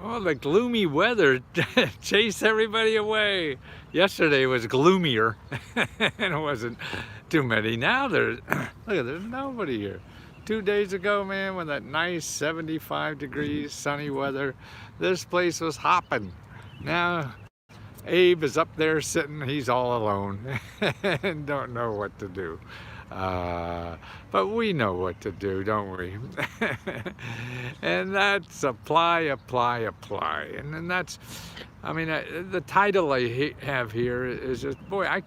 Well, the gloomy weather chased everybody away. Yesterday was gloomier, and it wasn't too many. Now there's, look, there's nobody here. 2 days ago, man, with that nice 75 degrees sunny weather, this place was hopping. Now Abe is up there sitting, he's all alone and don't know what to do. Uh, but we know what to do, don't we? And that's apply, apply, apply. And then that's, I mean, the title I have here is just, boy, I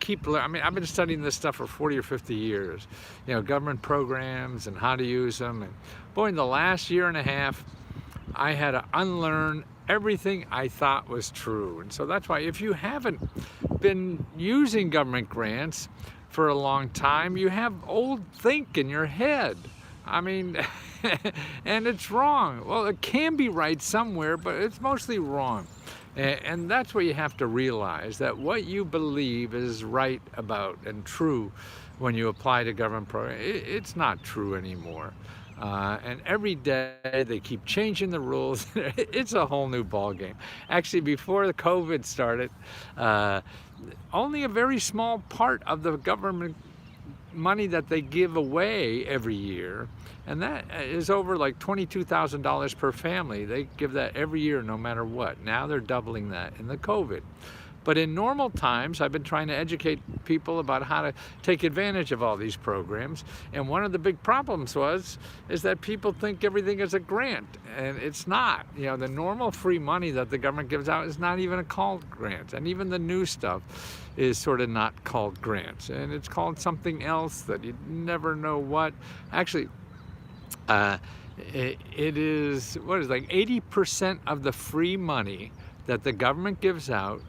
mean, I've been studying this stuff for 40 or 50 years. You know, government programs and how to use them. And boy, in the last year and a half, I had to unlearn everything I thought was true. And so that's why if you haven't been using government grants for a long time, you have old think in your head. I mean, and it's wrong. Well, it can be right somewhere, but it's mostly wrong. And that's what you have to realize, that what you believe is right about and true when you apply to government programs, it's not true anymore. And every day they keep changing the rules. It's a whole new ballgame. Actually, before the COVID started, only a very small part of the government money that they give away every year, and that is over like $22,000 per family. They give that every year no matter what. Now they're doubling that in the COVID. But in normal times, I've been trying to educate people about how to take advantage of all these programs. And one of the big problems is that people think everything is a grant, and it's not. You know, the normal free money that the government gives out is not even called grants. And even the new stuff is sort of not called grants. And it's called something else that you never know what. Actually, it is, what is it, like 80% of the free money that the government gives out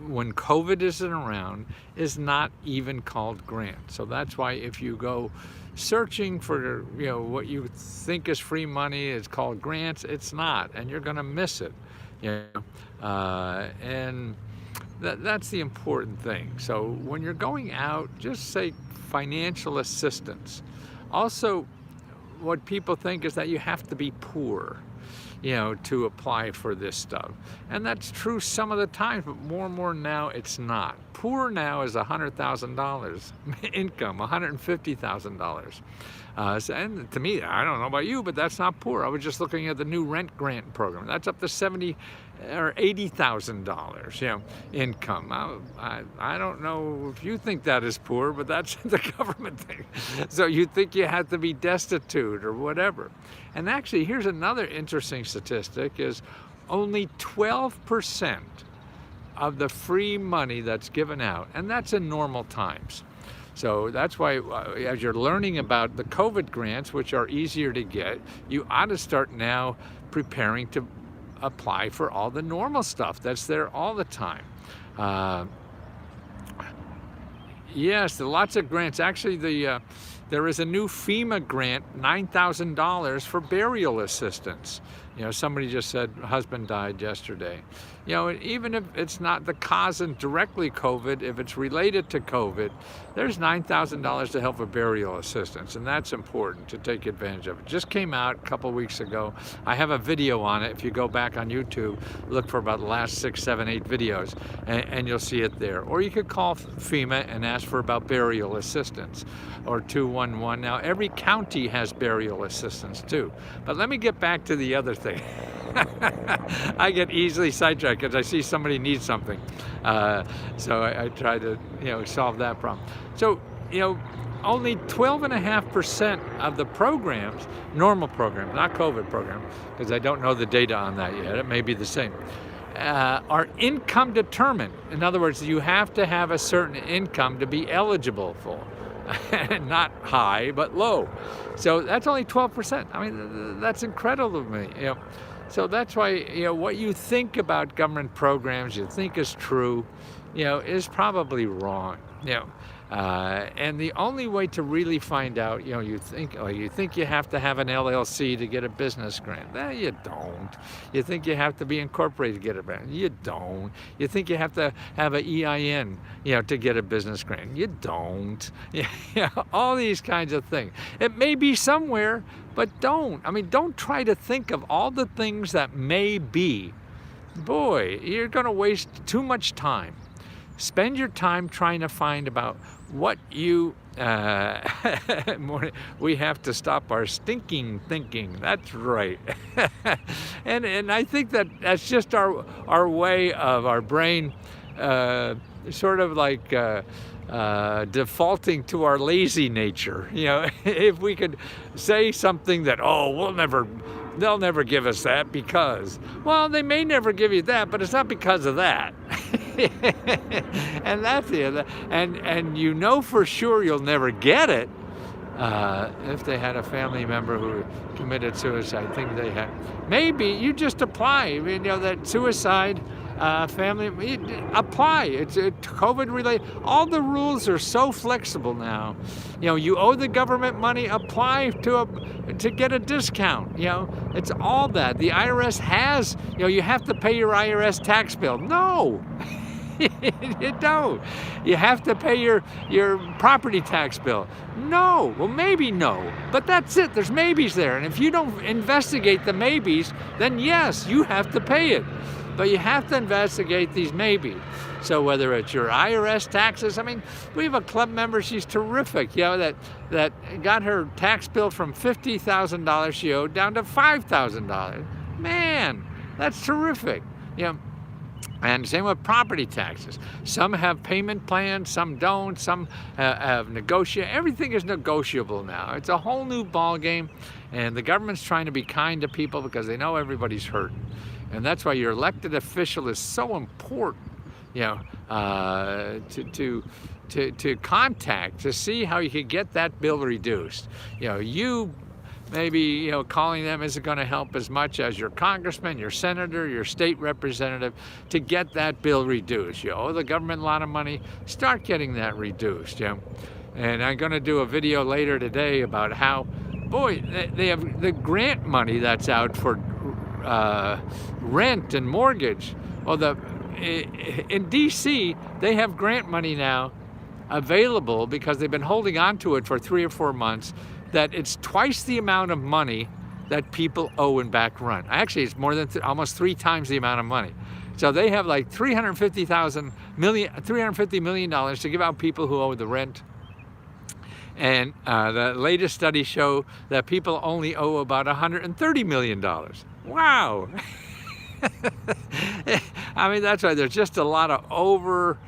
when COVID isn't around is not even called grant. So that's why if you go searching for, you know, what you think is free money is called grants, it's not, and you're going to miss it. You know, and that's the important thing. So when you're going out, just say financial assistance. Also, what people think is that you have to be poor, you know, to apply for this stuff. And that's true some of the time, but more and more now it's not. Poor now is $100,000 income, $150,000. And to me, I don't know about you, but that's not poor. I was just looking at the new rent grant program. That's up to $70,000 or $80,000, you know, income. I don't know if you think that is poor, but that's the government thing. So you think you have to be destitute or whatever. And actually, here's another interesting statistic, is only 12% of the free money that's given out, and that's in normal times. So that's why as you're learning about the COVID grants, which are easier to get, you ought to start now preparing to apply for all the normal stuff that's there all the time. Yes, there are lots of grants. Actually, there is a new FEMA grant, $9,000 for burial assistance. You know, somebody just said husband died yesterday. You know, even if it's not the cause and directly COVID, if it's related to COVID, there's $9,000 to help with burial assistance, and that's important to take advantage of. It just came out a couple weeks ago. I have a video on it. If you go back on YouTube, look for about the last 6, 7, 8 videos, and you'll see it there. Or you could call FEMA and ask for about burial assistance, or 211. Now, every county has burial assistance too. But let me get back to the other thing. I get easily sidetracked because I see somebody needs something. So I try to, you know, solve that problem. So, you know, only 12.5% of the programs, normal programs, not COVID programs, because I don't know the data on that yet, it may be the same, are income determined. In other words, you have to have a certain income to be eligible for. Not high, but low. So that's only 12%. I mean, that's incredible to me. You know, so that's why, you know, what you think about government programs, you think is true, you know, is probably wrong. You know, and the only way to really find out, you know, you think you have to have an LLC to get a business grant. No, you don't. You think you have to be incorporated to get a grant. You don't. You think you have to have an EIN, you know, to get a business grant. You don't. Yeah, all these kinds of things. It may be somewhere, but don't. I mean, don't try to think of all the things that may be boy, you're going to waste too much time. Spend your time trying to find about what you, we have to stop our stinking thinking. That's right. and I think that's just our way of our brain sort of like defaulting to our lazy nature. You know, if we could say something that, oh, they'll never give us that because, well, they may never give you that, but it's not because of that. And that's it. And you know for sure you'll never get it if they had a family member who committed suicide. I think they had. Maybe you just apply. I mean, you know, that suicide family, apply. It's COVID related. All the rules are so flexible now. You know, you owe the government money, apply to get a discount. You know, it's all that. The IRS has, you know, you have to pay your IRS tax bill. No. You don't. You have to pay your property tax bill. No. Well, maybe no. But that's it. There's maybes there. And if you don't investigate the maybes, then yes, you have to pay it. But you have to investigate these maybes. So whether it's your IRS taxes, I mean, we have a club member, she's terrific, you know, that got her tax bill from $50,000 she owed down to $5,000. Man, that's terrific. You know, and same with property taxes. Some have payment plans, some don't, some have negotiate. Everything is negotiable now. It's a whole new ball game, and the government's trying to be kind to people because they know everybody's hurting. And that's why your elected official is so important, you know, to contact, to see how you can get that bill reduced. You know, you maybe, you know, calling them isn't going to help as much as your congressman, your senator, your state representative to get that bill reduced. You owe the government a lot of money, start getting that reduced. You know? And I'm going to do a video later today about how, boy, they have the grant money that's out for rent and mortgage. Well, in DC, they have grant money now available because they've been holding on to it for 3 or 4 months, that it's twice the amount of money that people owe in back rent. Actually, it's more than almost 3 times the amount of money. So they have like $350 million to give out people who owe the rent. And the latest studies show that people only owe about $130 million. Wow. I mean, that's why there's just a lot of over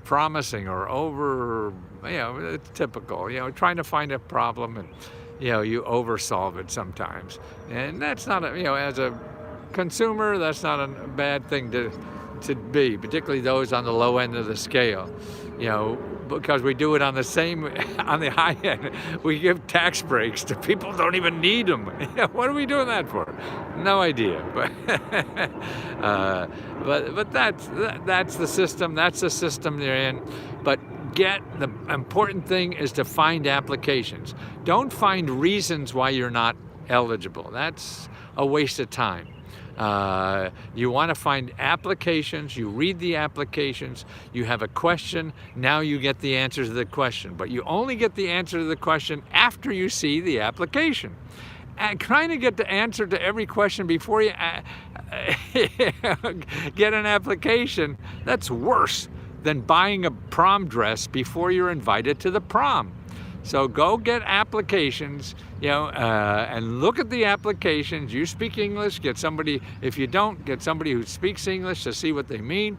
promising or over, you know, it's typical, you know, trying to find a problem and, you know, you oversolve it sometimes. And that's not, you know, as a consumer, that's not a bad thing to be, particularly those on the low end of the scale, you know, because we do it on the high end. We give tax breaks to people who don't even need them. What are we doing that for? No idea. But that's the system. That's the system they're in. But the important thing is to find applications. Don't find reasons why you're not eligible. That's a waste of time. You want to find applications, you read the applications, you have a question, now you get the answer to the question. But you only get the answer to the question after you see the application. And trying to get the answer to every question before you get an application, that's worse than buying a prom dress before you're invited to the prom. So go get applications, you know, and look at the applications. You speak English, get somebody, if you don't, get somebody who speaks English to see what they mean,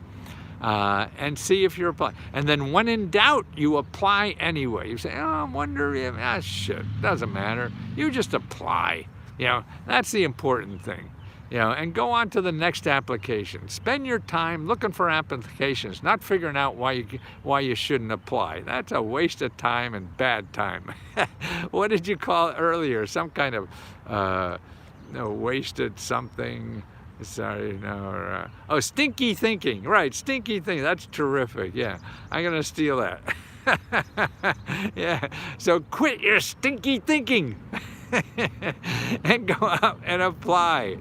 and see if you're applying. And then when in doubt, you apply anyway. You say, oh, I wonder if, shit, doesn't matter. You just apply, you know, that's the important thing. You know, and go on to the next application. Spend your time looking for applications, not figuring out why you shouldn't apply. That's a waste of time and bad time. What did you call it earlier? Some kind of wasted something. Sorry, no. Oh, stinky thinking. Right, stinky thinking. That's terrific. Yeah, I'm gonna steal that. Yeah. So quit your stinky thinking. And go out and apply.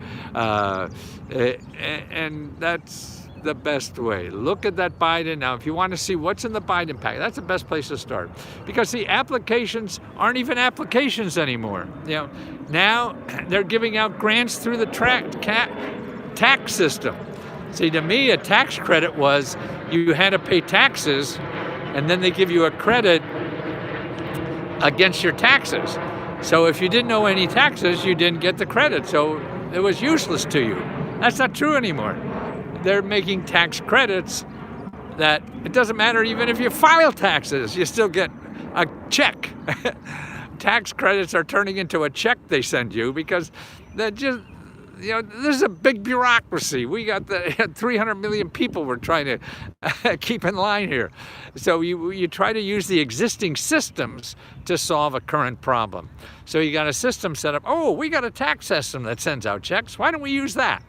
And that's the best way. Look at that Biden. Now, if you want to see what's in the Biden package, that's the best place to start. Because the applications aren't even applications anymore. You know, now they're giving out grants through the tax system. See, to me, a tax credit was you had to pay taxes, and then they give you a credit against your taxes. So if you didn't owe any taxes, you didn't get the credit, so it was useless to you. That's not true anymore. They're making tax credits that it doesn't matter even if you file taxes, you still get a check. Tax credits are turning into a check they send you because they're just, there's a big bureaucracy. We got 300 million people we're trying to keep in line here. So you try to use the existing systems to solve a current problem. So you got a system set up. Oh, we got a tax system that sends out checks. Why don't we use that?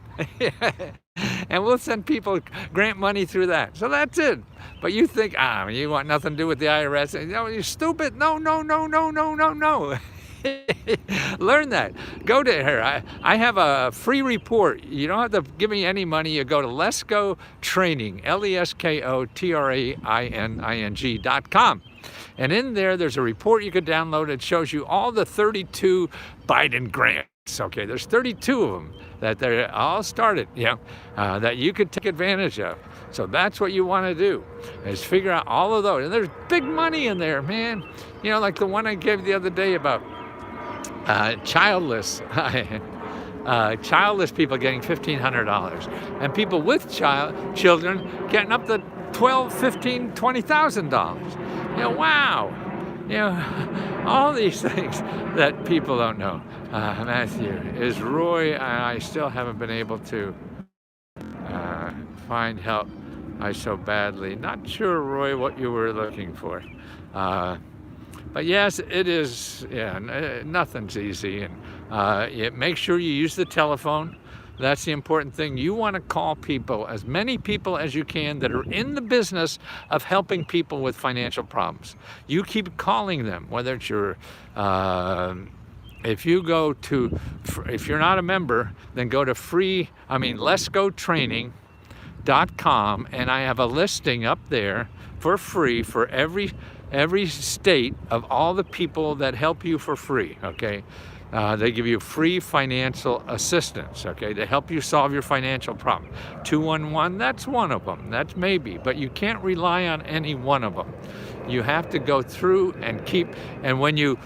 And we'll send people grant money through that. So that's it. But you think, you want nothing to do with the IRS. No, you're stupid. No. Learn that. Go to her. I have a free report. You don't have to give me any money. You go to Lesko Training, LESKOTRAINING.com. And in there's a report you could download. It shows you all the 32 Biden grants. Okay, there's 32 of them that they're all started, that you could take advantage of. So that's what you want to do, is figure out all of those. And there's big money in there, man. Like the one I gave the other day about childless. Childless people getting $1,500, and people with children getting up to $12,000, $15,000, $20,000. Wow. All these things that people don't know. Matthew, is Roy, I still haven't been able to find help. I so badly. Not sure, Roy, what you were looking for. But yes, it is, nothing's easy. And make sure you use the telephone. That's the important thing. You want to call people, as many people as you can that are in the business of helping people with financial problems. You keep calling them, whether it's your, if you're not a member, then go to LesGoTraining.com, and I have a listing up there for free for every state of all the people that help you for free, okay? They give you free financial assistance, okay, to help you solve your financial problem. 211, that's one of them. That's maybe, but you can't rely on any one of them. You have to go through and when you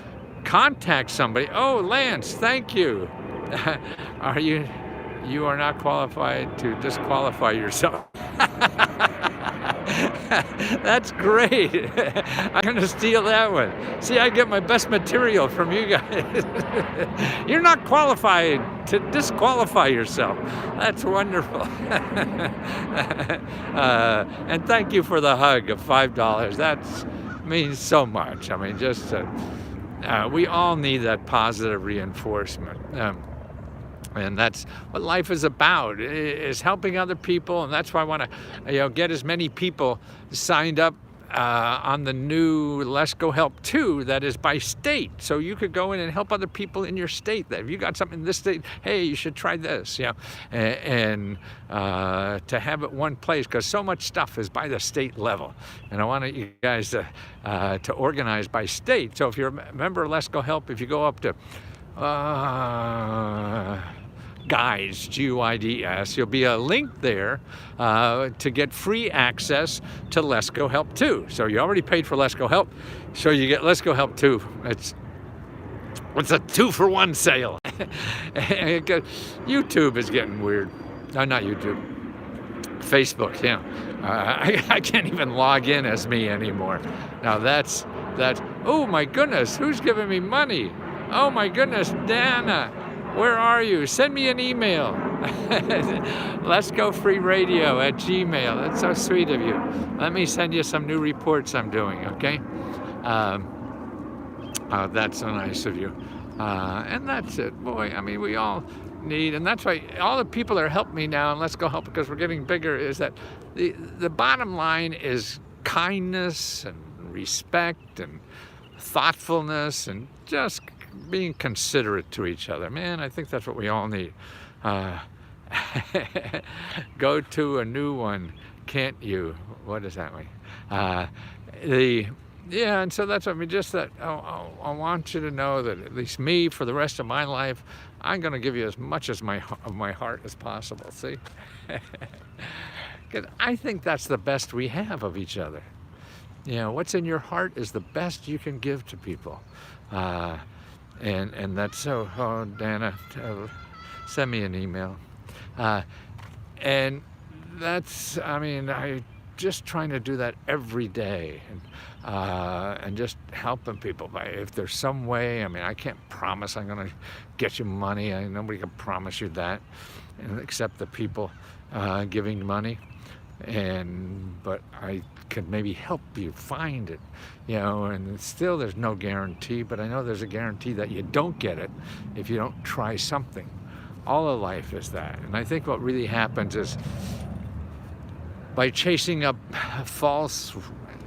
contact somebody, oh, Lance, thank you. You are not qualified to disqualify yourself. That's great. I'm going to steal that one. See, I get my best material from you guys. You're not qualified to disqualify yourself. That's wonderful. And thank you for the hug of $5. That means so much. I mean, just we all need that positive reinforcement. And that's what life is about, is helping other people. And that's why I want to get as many people signed up on the new Let's Go Help 2 that is by state. So you could go in and help other people in your state. That if you got something in this state, hey, you should try this. And to have it one place, because so much stuff is by the state level. And I want you guys to organize by state. So if you're a member of Let's Go Help, if you go up to Guides, G-U-I-D-S, you'll be a link there to get free access to Let's Go Help 2. So you already paid for Let's Go Help, so you get Let's Go Help 2. It's a 2-for-1 sale. YouTube is getting weird. No, not YouTube. Facebook, yeah. I can't even log in as me anymore. Now that's, oh my goodness, who's giving me money? Oh my goodness, Dana. Where are you? Send me an email. Let's Go Free Radio at Gmail. That's so sweet of you. Let me send you some new reports I'm doing, okay? That's so nice of you. And that's it. Boy, I mean, we all need, and that's why all the people that are helping me now, and Let's Go Help because we're getting bigger, is that the bottom line is kindness and respect and thoughtfulness and just being considerate to each other. Man, I think that's what we all need. Go to a new one, can't you? What does that mean? Yeah, and so that's, I mean, just that, I want you to know that at least me, for the rest of my life, I'm going to give you as much as of my heart as possible, see? Because I think that's the best we have of each other. You know, what's in your heart is the best you can give to people. And that's so, oh, Dana, send me an email. And that's, I mean, I just trying to do that every day, and just helping people by, if there's some way. I mean, I can't promise I'm going to get you money. Nobody can promise you that, except the people giving money. But I could maybe help you find it, you know, and still there's no guarantee, but I know there's a guarantee that you don't get it if you don't try something. All of life is that. And I think what really happens is, by chasing up false,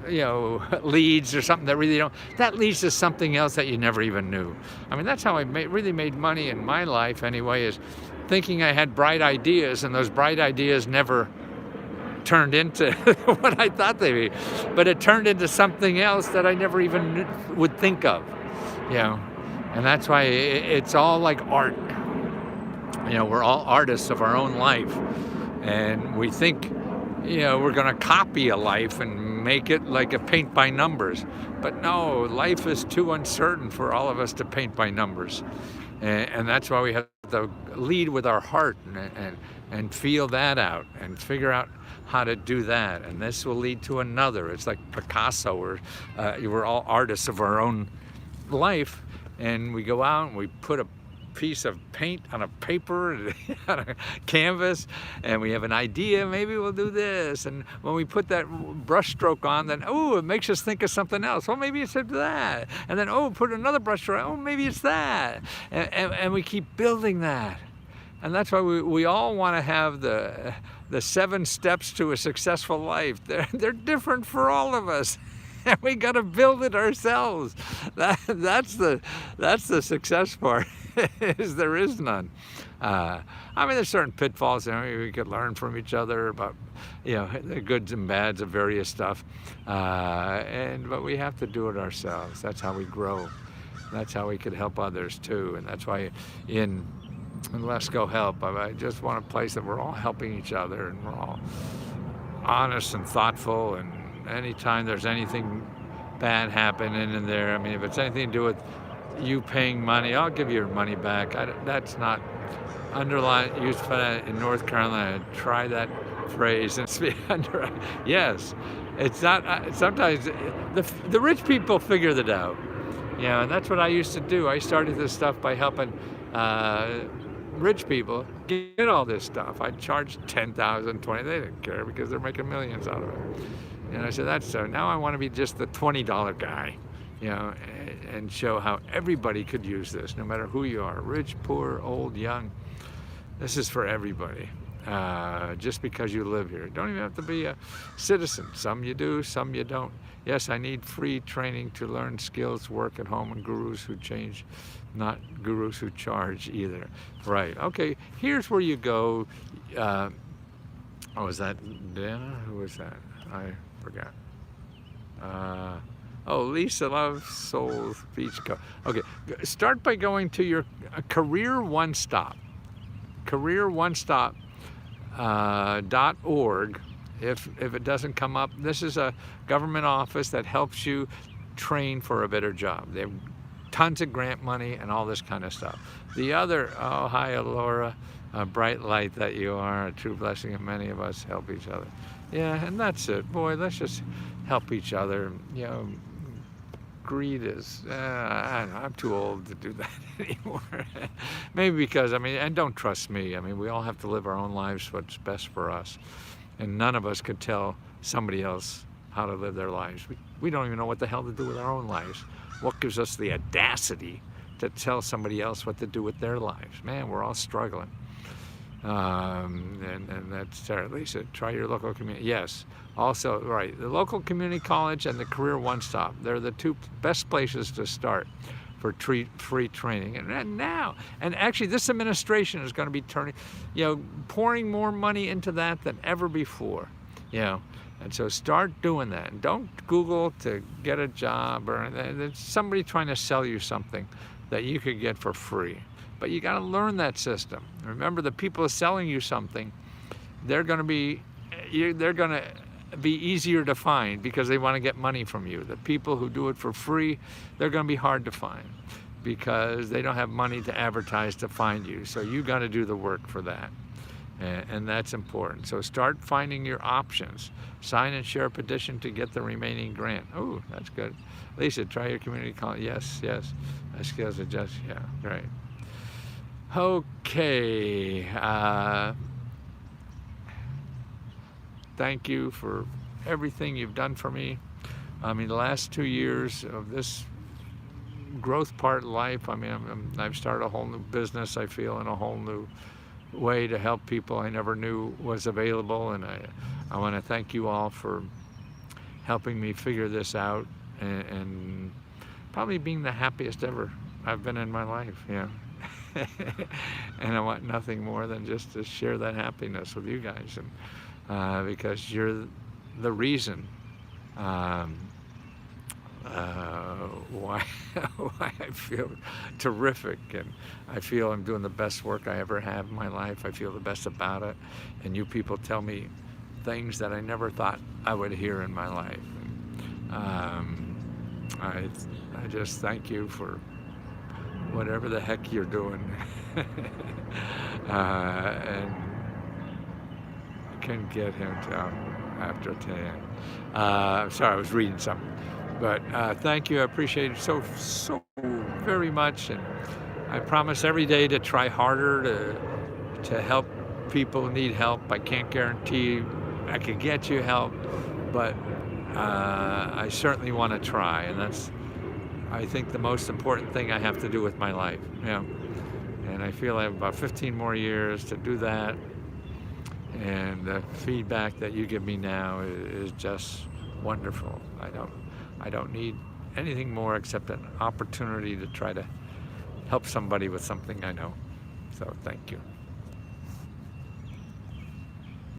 you know, leads or something that really don't, that leads to something else that you never even knew. I mean, that's how I really made money in my life anyway, is thinking I had bright ideas, and those bright ideas never turned into what I thought they'd be, but it turned into something else that I never even would think of, you know. And that's why it's all like art. You know, we're all artists of our own life, and we think, you know, we're going to copy a life and make it like a paint by numbers. But no, life is too uncertain for all of us to paint by numbers. And that's why we have to lead with our heart and feel that out and figure out how to do that. And this will lead to another. It's like Picasso, or we're all artists of our own life. And we go out and we put a piece of paint on a paper, on a canvas, and we have an idea, maybe we'll do this. And when we put that brush stroke on, then, oh, it makes us think of something else. Well, maybe it's that. And then, oh, put another brush stroke, oh, maybe it's that. And we keep building that. And that's why we all want to have the 7 steps to a successful life. They're different for all of us. And we got to build it ourselves. That's the success part. Is there is none. I mean, there's certain pitfalls. You know, we could learn from each other about, you know, the goods and bads of various stuff. But we have to do it ourselves. That's how we grow. That's how we could help others too. And that's why in Let's Go Help, I just want a place that we're all helping each other, and we're all honest and thoughtful. And anytime there's anything bad happening in there, I mean, if it's anything to do with you paying money, I'll give you your money back. That's not underlined, used for that in North Carolina. Try that phrase and speak under. Yes, it's not. Sometimes the rich people figure that out. Yeah, and that's what I used to do. I started this stuff by helping rich people get all this stuff. I charged $10,000, $20,000. They didn't care because they're making millions out of it. And I said, that's so. Now I want to be just the $20 guy, you know, and show how everybody could use this, no matter who you are, rich, poor, old, young. This is for everybody, just because you live here. You don't even have to be a citizen. Some you do, some you don't. Yes, I need free training to learn skills, work at home, and gurus who change, not gurus who charge either. Right, okay, here's where you go. Oh, was that Dana? Who was that? I forgot. Oh, Lisa Loves Souls Beach Co. Okay, start by going to your Career One Stop. CareerOneStop.org. If it doesn't come up, this is a government office that helps you train for a better job. They have tons of grant money and all this kind of stuff. The other, oh, hi, Laura, a bright light that you are, a true blessing, and many of us help each other. Yeah, and that's it. Boy, let's just help each other. You know, greed is, I don't know, I'm too old to do that anymore. Maybe because, I mean, and don't trust me. I mean, we all have to live our own lives, what's best for us. And none of us could tell somebody else how to live their lives. We don't even know what the hell to do with our own lives. What gives us the audacity to tell somebody else what to do with their lives? Man, we're all struggling. And that's at least try your local community. Yes, also, right, the local community college and the Career One Stop. They're the 2 best places to start for free training. And now, and actually this administration is going to be pouring more money into that than ever before. You know, And so start doing that. And don't Google to get a job, or there's somebody trying to sell you something that you could get for free. But you got to learn that system. Remember, the people selling you something, they're going to be easier to find because they want to get money from you. The people who do it for free, they're going to be hard to find because they don't have money to advertise to find you. So you got to do the work for that. And that's important. So start finding your options. Sign and share a petition to get the remaining grant. Oh, that's good. Lisa, try your community call. Yes, yes. Skills adjust. Yeah, right. Okay. Thank you for everything you've done for me. I mean, the last 2 years of this growth part of life, I mean, I've started a whole new business, I feel, in a whole new way to help people I never knew was available. And I want to thank you all for helping me figure this out, and probably being the happiest ever I've been in my life. Yeah. And I want nothing more than just to share that happiness with you guys, and because you're the reason why I feel terrific, and I feel I'm doing the best work I ever have in my life. I feel the best about it, and you people tell me things that I never thought I would hear in my life. I just thank you for whatever the heck you're doing. And I couldn't get him to after 10. Sorry, I was reading something. But thank you. I appreciate it so very much. And I promise every day to try harder to help people who need help. I can't guarantee I can get you help, but I certainly want to try. And that's, I think, the most important thing I have to do with my life. Yeah. And I feel I have about 15 more years to do that. And the feedback that you give me now is just wonderful. I don't need anything more except an opportunity to try to help somebody with something I know. So thank you.